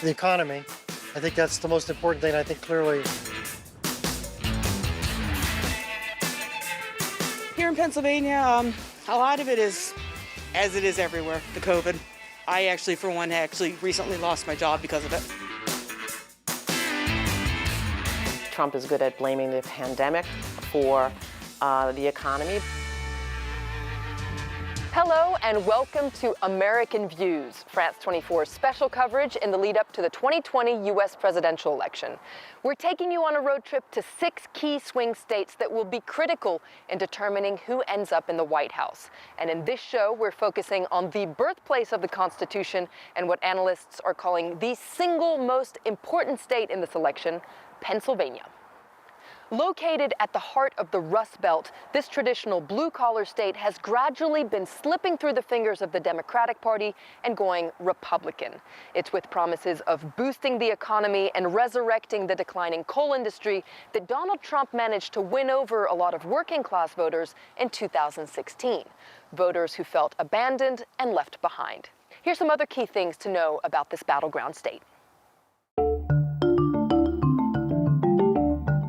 the economy. I think that's the most important thing. I think clearly. Here in Pennsylvania, a lot of it is, as it is everywhere, the COVID. I actually, for one, recently lost my job because of it. Trump is good at blaming the pandemic for the economy. Hello and welcome to American Views, France 24's special coverage in the lead up to the 2020 U.S. presidential election. We're taking you on a road trip to 6 key swing states that will be critical in determining who ends up in the White House. And in this show, we're focusing on the birthplace of the Constitution and what analysts are calling the single most important state in this election, Pennsylvania. Located at the heart of the Rust Belt, this traditional blue-collar state has gradually been slipping through the fingers of the Democratic Party and going Republican. It's with promises of boosting the economy and resurrecting the declining coal industry that Donald Trump managed to win over a lot of working-class voters in 2016, voters who felt abandoned and left behind. Here's some other key things to know about this battleground state.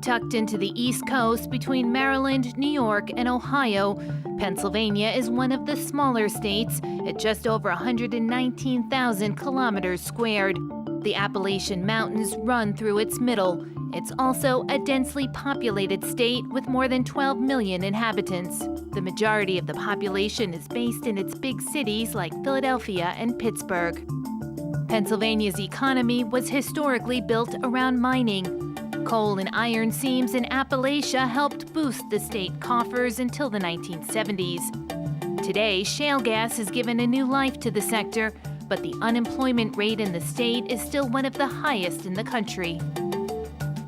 Tucked into the East Coast between Maryland, New York, and Ohio, Pennsylvania is one of the smaller states at just over 119,000 kilometers squared. The Appalachian Mountains run through its middle. It's also a densely populated state with more than 12 million inhabitants. The majority of the population is based in its big cities like Philadelphia and Pittsburgh. Pennsylvania's economy was historically built around mining. Coal and iron seams in Appalachia helped boost the state coffers until the 1970s. Today, shale gas has given a new life to the sector, but the unemployment rate in the state is still one of the highest in the country.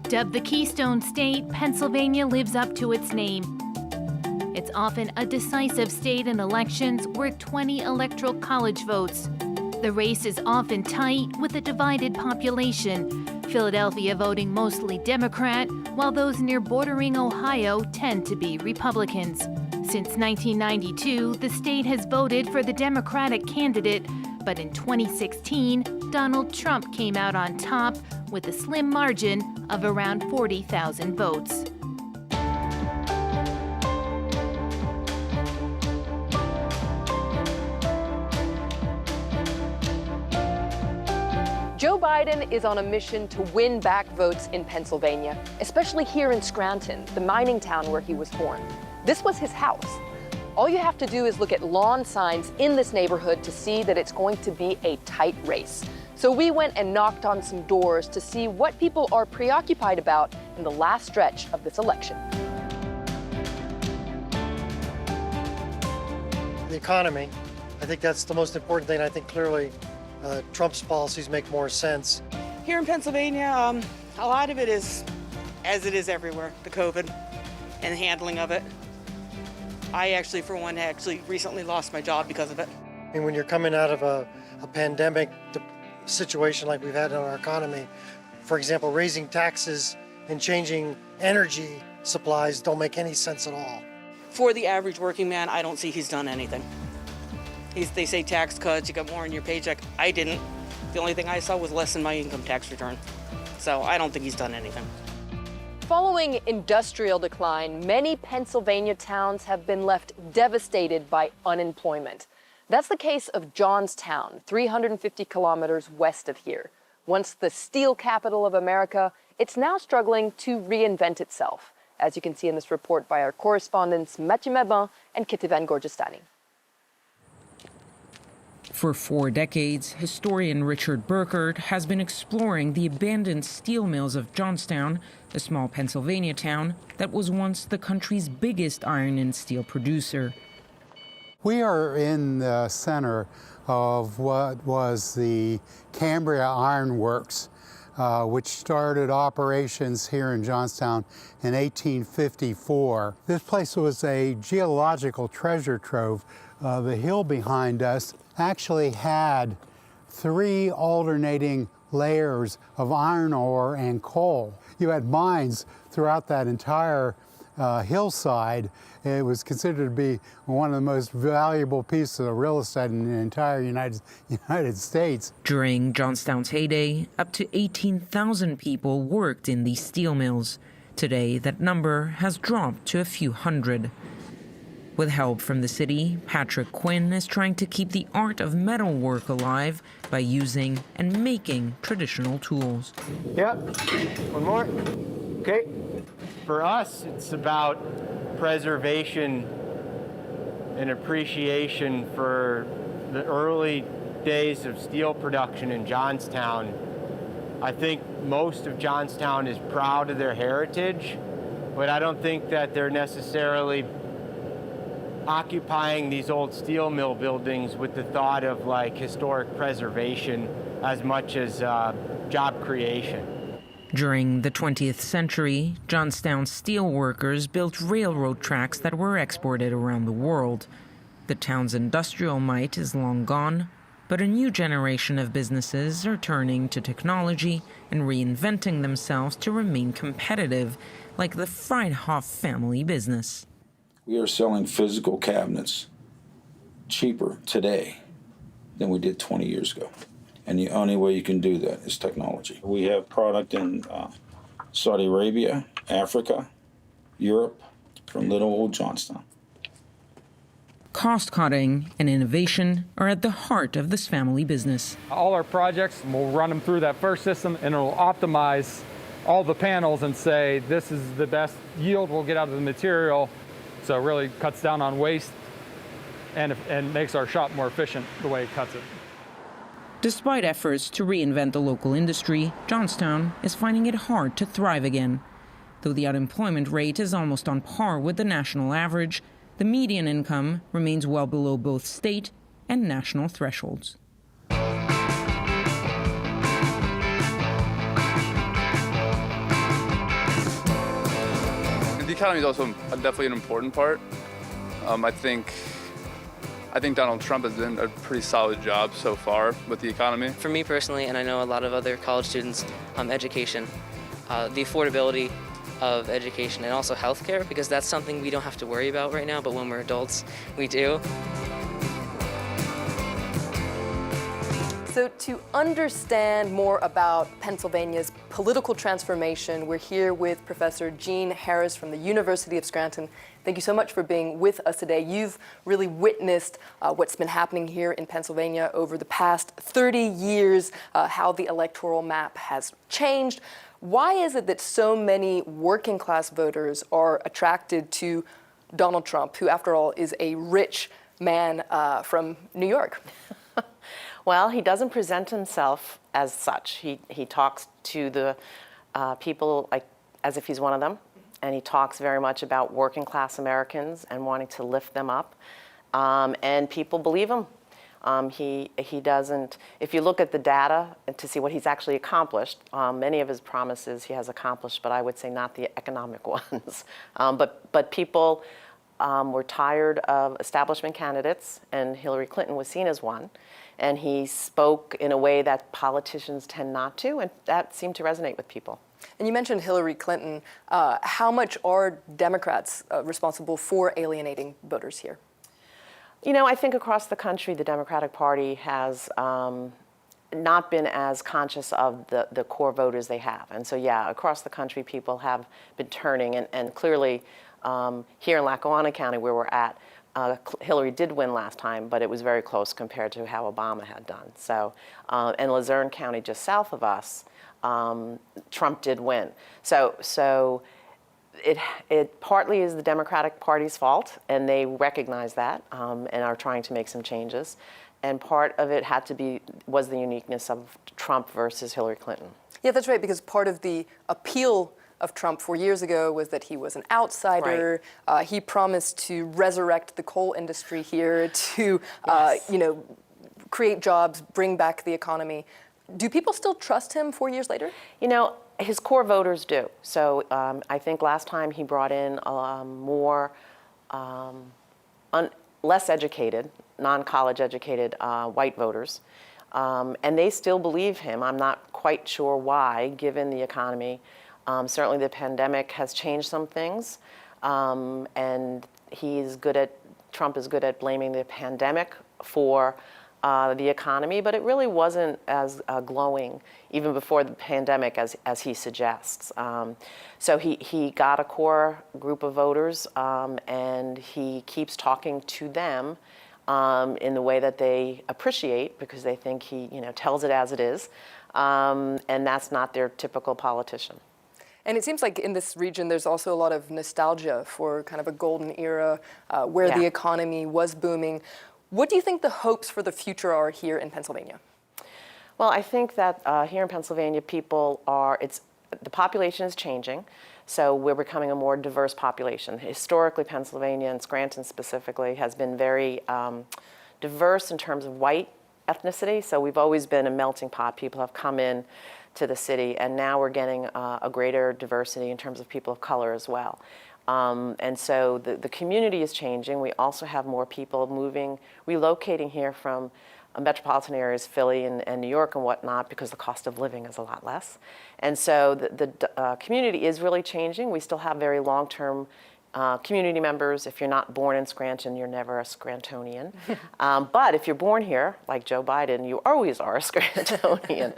Dubbed the Keystone State, Pennsylvania lives up to its name. It's often a decisive state in elections worth 20 Electoral College votes. The race is often tight with a divided population, Philadelphia voting mostly Democrat, while those near bordering Ohio tend to be Republicans. Since 1992, the state has voted for the Democratic candidate, but in 2016, Donald Trump came out on top with a slim margin of around 40,000 votes. Joe Biden is on a mission to win back votes in Pennsylvania, especially here in Scranton, the mining town where he was born. This was his house. All you have to do is look at lawn signs in this neighborhood to see that it's going to be a tight race. So we went and knocked on some doors to see what people are preoccupied about in the last stretch of this election. The economy, I think that's the most important thing. I think clearly Trump's policies make more sense. Here in Pennsylvania, a lot of it is, as it is everywhere, the COVID and the handling of it. I actually, for one, recently lost my job because of it. I mean, when you're coming out of a pandemic situation like we've had in our economy, for example, raising taxes and changing energy supplies don't make any sense at all. For the average working man, I don't see he's done anything. They say tax cuts, you got more in your paycheck. I didn't. The only thing I saw was less in my income tax return. So I don't think he's done anything. Following industrial decline, many Pennsylvania towns have been left devastated by unemployment. That's the case of Johnstown, 350 kilometers west of here. Once the steel capital of America, it's now struggling to reinvent itself, as you can see in this report by our correspondents Mathieu Mabin and Kitivan Gorjestani. For 4 decades, historian Richard Burkert has been exploring the abandoned steel mills of Johnstown, a small Pennsylvania town that was once the country's biggest iron and steel producer. We are in the center of what was the Cambria Iron Works, which started operations here in Johnstown in 1854. This place was a geological treasure trove. The hill behind us actually had 3 alternating layers of iron ore and coal. You had mines throughout that entire hillside. It was considered to be one of the most valuable pieces of real estate in the entire United States. During Johnstown's heyday, up to 18,000 people worked in these steel mills. Today, that number has dropped to a few hundred. With help from the city, Patrick Quinn is trying to keep the art of metalwork alive by using and making traditional tools. Yep, one more. Okay. For us, it's about preservation and appreciation for the early days of steel production in Johnstown. I think most of Johnstown is proud of their heritage, but I don't think that they're necessarily occupying these old steel mill buildings with the thought of like historic preservation as much as job creation. During the 20th century, Johnstown steel workers built railroad tracks that were exported around the world. The town's industrial might is long gone, but a new generation of businesses are turning to technology and reinventing themselves to remain competitive, like the Freidhoff family business. We are selling physical cabinets cheaper today than we did 20 years ago. And the only way you can do that is technology. We have product in Saudi Arabia, Africa, Europe, from little old Johnstown. Cost-cutting and innovation are at the heart of this family business. All our projects, we'll run them through that first system, and it'll optimize all the panels and say, this is the best yield we'll get out of the material. So it really cuts down on waste and makes our shop more efficient the way it cuts it. Despite efforts to reinvent the local industry, Johnstown is finding it hard to thrive again. Though the unemployment rate is almost on par with the national average, the median income remains well below both state and national thresholds. The economy is also definitely an important part. I think Donald Trump has done a pretty solid job so far with the economy. For me personally, and I know a lot of other college students, education, the affordability of education, and also healthcare, because that's something we don't have to worry about right now, but when we're adults, we do. So to understand more about Pennsylvania's political transformation, we're here with Professor Gene Harris from the University of Scranton. Thank you so much for being with us today. You've really witnessed what's been happening here in Pennsylvania over the past 30 years, how the electoral map has changed. Why is it that so many working class voters are attracted to Donald Trump, who after all is a rich man from New York? Well, he doesn't present himself as such. He talks to the people like as if he's one of them, and he talks very much about working class Americans and wanting to lift them up, and people believe him. He doesn't. If you look at the data and to see what he's actually accomplished, many of his promises he has accomplished, but I would say not the economic ones. But people were tired of establishment candidates, and Hillary Clinton was seen as one. And he spoke in a way that politicians tend not to, and that seemed to resonate with people. And you mentioned Hillary Clinton. How much are Democrats responsible for alienating voters here? You know, I think across the country, the Democratic Party has not been as conscious of the core voters they have. And so, yeah, across the country, people have been turning. And clearly, here in Lackawanna County, where we're at, Hillary did win last time, but it was very close compared to how Obama had done. So, in Luzerne County, just south of us, Trump did win. So it partly is the Democratic Party's fault, and they recognize that and are trying to make some changes. And part of it was the uniqueness of Trump versus Hillary Clinton. Yeah, that's right, because part of the appeal of Trump 4 years ago was that he was an outsider. Right. He promised to resurrect the coal industry here, to Yes. create jobs, bring back the economy. Do people still trust him 4 years later? You know, his core voters do. So I think last time he brought in more less educated, non-college educated white voters, and they still believe him. I'm not quite sure why, given the economy. Certainly the pandemic has changed some things, And Trump is good at blaming the pandemic for the economy, but it really wasn't as glowing even before the pandemic as he suggests. So he got a core group of voters, and he keeps talking to them in the way that they appreciate, because they think he tells it as it is, and that's not their typical politician. And it seems like in this region, there's also a lot of nostalgia for kind of a golden era where the economy was booming. What do you think the hopes for the future are here in Pennsylvania? Well, I think that here in Pennsylvania, the population is changing, so we're becoming a more diverse population. Historically, Pennsylvania, and Scranton specifically, has been very diverse in terms of white ethnicity, so we've always been a melting pot. People have come in to the city, and now we're getting a greater diversity in terms of people of color as well. And so the community is changing. We also have more people relocating here from metropolitan areas, Philly and New York and whatnot, because the cost of living is a lot less. And so the community is really changing. We still have very long-term community members. If you're not born in Scranton, you're never a Scrantonian. But if you're born here, like Joe Biden, you always are a Scrantonian.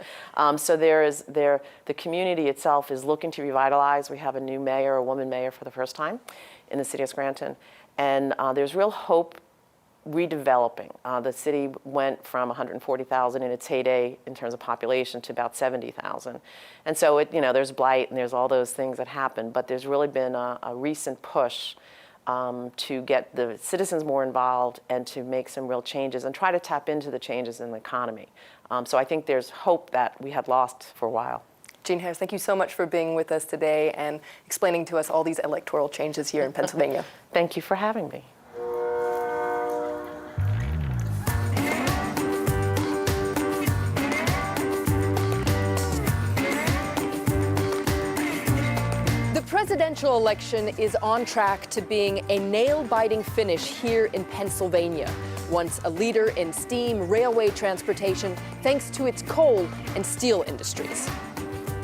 So the community itself is looking to revitalize. We have a new mayor, a woman mayor for the first time in the city of Scranton. And there's real hope redeveloping. The city went from 140,000 in its heyday in terms of population to about 70,000. And so there's blight and there's all those things that happen, but there's really been a recent push to get the citizens more involved and to make some real changes and try to tap into the changes in the economy. So I think there's hope that we had lost for a while. Jean Harris, thank you so much for being with us today and explaining to us all these electoral changes here in Pennsylvania. Thank you for having me. The presidential election is on track to being a nail-biting finish here in Pennsylvania. Once a leader in steam railway transportation thanks to its coal and steel industries.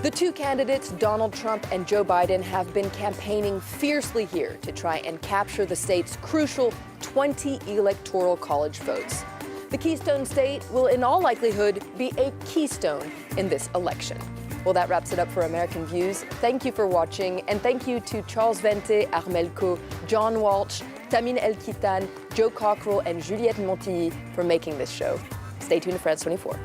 The two candidates, Donald Trump and Joe Biden, have been campaigning fiercely here to try and capture the state's crucial 20 Electoral College votes. The Keystone State will in all likelihood be a keystone in this election. Well, that wraps it up for American Views. Thank you for watching, and thank you to Charles Vente, Armelco, John Walsh, Tamine El-Kitan, Joe Cockrell, and Juliette Montilly for making this show. Stay tuned to France 24.